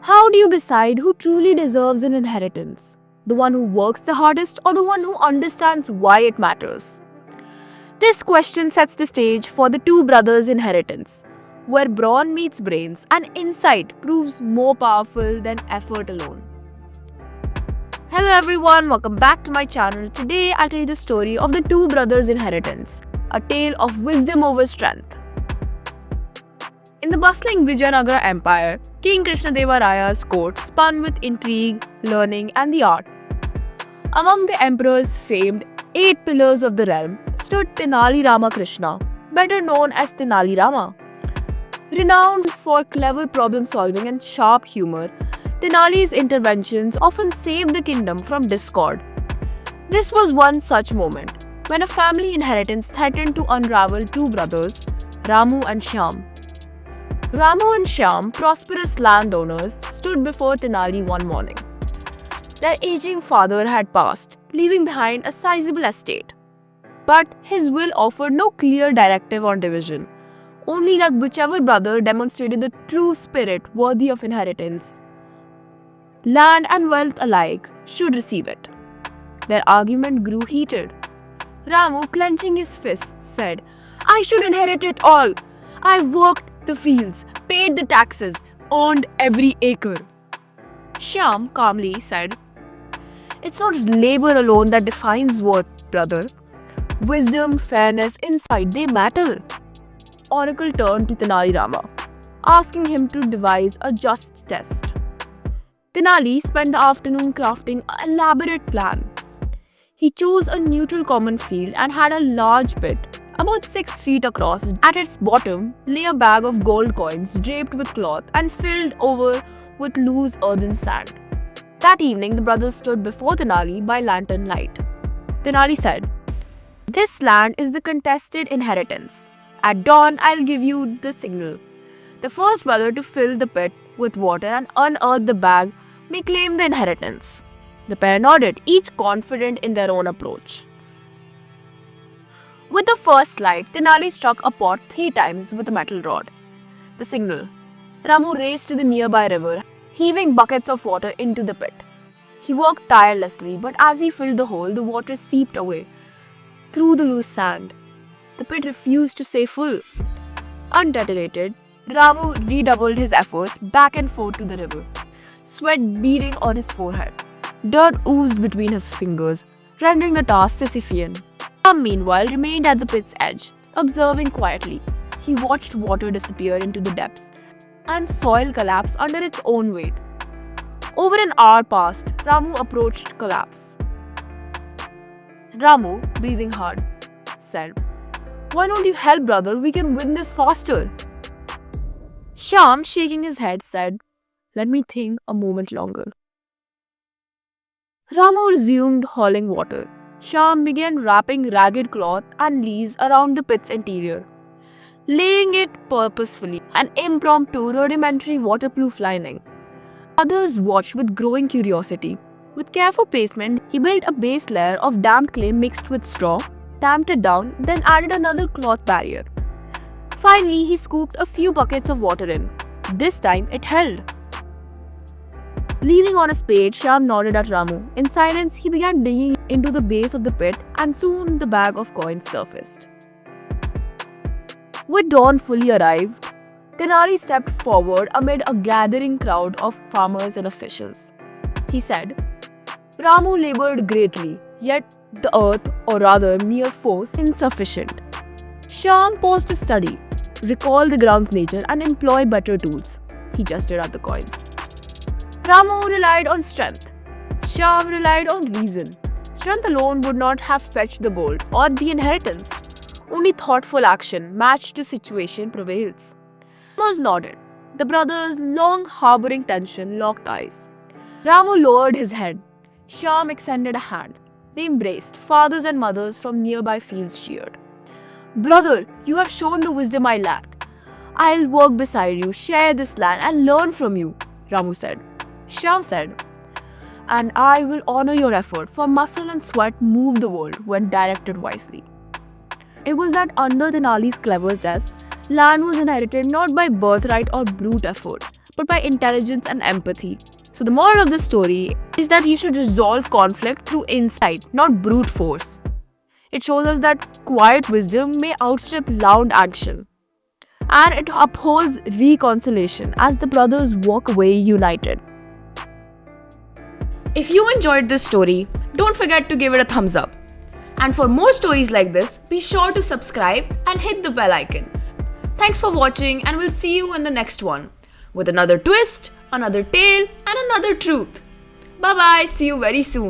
How do you decide who truly deserves an inheritance? The one who works the hardest or the one who understands why it matters? This question sets the stage for the two brothers' inheritance, where brawn meets brains and insight proves more powerful than effort alone. Hello everyone, welcome back to my channel. Today I'll tell you the story of the two brothers' inheritance, a tale of wisdom over strength. In the bustling Vijayanagara Empire, King Krishnadeva Raya's court spun with intrigue, learning, and the art. Among the emperor's famed 8 pillars of the realm stood Tenali Ramakrishna, better known as Tenali Rama. Renowned for clever problem solving and sharp humor, Tenali's interventions often saved the kingdom from discord. This was one such moment, when a family inheritance threatened to unravel two brothers, Ramu and Shyam. Ramu and Shyam, prosperous landowners, stood before Tenali one morning. Their aging father had passed, leaving behind a sizable estate. But his will offered no clear directive on division, only that whichever brother demonstrated the true spirit worthy of inheritance, land and wealth alike, should receive it. Their argument grew heated. Ramu, clenching his fists, said, "I should inherit it all. I worked the fields, paid the taxes, owned every acre." Shyam calmly said, "It's not labor alone that defines worth, brother. Wisdom, fairness, insight, they matter." Oracle turned to Tenali Rama, asking him to devise a just test. Tenali spent the afternoon crafting an elaborate plan. He chose a neutral common field and had a large pit, about 6 feet across. At its bottom lay a bag of gold coins draped with cloth and filled over with loose earthen sand. That evening, the brothers stood before Tenali by lantern light. Tenali said, "This land is the contested inheritance. At dawn, I'll give you the signal. The first brother to fill the pit with water and unearth the bag may claim the inheritance." The pair nodded, each confident in their own approach. With the first light, Tenali struck a pot 3 times with a metal rod. The signal. Ramu raced to the nearby river, heaving buckets of water into the pit. He worked tirelessly, but as he filled the hole, the water seeped away through the loose sand. The pit refused to stay full. Undeterred, Ramu redoubled his efforts back and forth to the river, sweat beading on his forehead. Dirt oozed between his fingers, rendering the task Sisyphean. Ram, meanwhile, remained at the pit's edge, observing quietly. He watched water disappear into the depths and soil collapse under its own weight. Over an hour passed. Ramu approached collapse. Ramu, breathing hard, said, "Why don't you help, brother? We can win this faster." Shyam, shaking his head, said, "Let me think a moment longer." Ramu resumed hauling water. Shyam began wrapping ragged cloth and leaves around the pit's interior, laying it purposefully, an impromptu rudimentary waterproof lining. Others watched with growing curiosity. With careful placement, he built a base layer of damp clay mixed with straw, tamped it down, then added another cloth barrier. Finally, he scooped a few buckets of water in. This time, it held. Leaning on a spade, Shyam nodded at Ramu. In silence, he began digging into the base of the pit, and soon the bag of coins surfaced. With dawn fully arrived, Tenali stepped forward amid a gathering crowd of farmers and officials. He said, "Ramu labored greatly, yet the earth, or rather mere force, insufficient. Shyam paused to study, recall the ground's nature, and employ better tools." He gestured at the coins. Ramu relied on strength. Shyam relied on reason. Strength alone would not have fetched the gold or the inheritance. Only thoughtful action, matched to situation, prevails. Ramu nodded. The brothers, long harboring tension, locked eyes. Ramu lowered his head. Shyam extended a hand. They embraced. Fathers and mothers from nearby fields cheered. "Brother, you have shown the wisdom I lacked. I'll work beside you, share this land, and learn from you," Ramu said. Shyam said, "And I will honor your effort, for muscle and sweat move the world when directed wisely." It was that under Tenali's clever zest, land was inherited not by birthright or brute effort, but by intelligence and empathy. So, the moral of the story is that you should resolve conflict through insight, not brute force. It shows us that quiet wisdom may outstrip loud action. And it upholds reconciliation as the brothers walk away united. If you enjoyed this story, don't forget to give it a thumbs up. And for more stories like this, be sure to subscribe and hit the bell icon. Thanks for watching, and we'll see you in the next one with another twist, another tale, and another truth. Bye bye, see you very soon.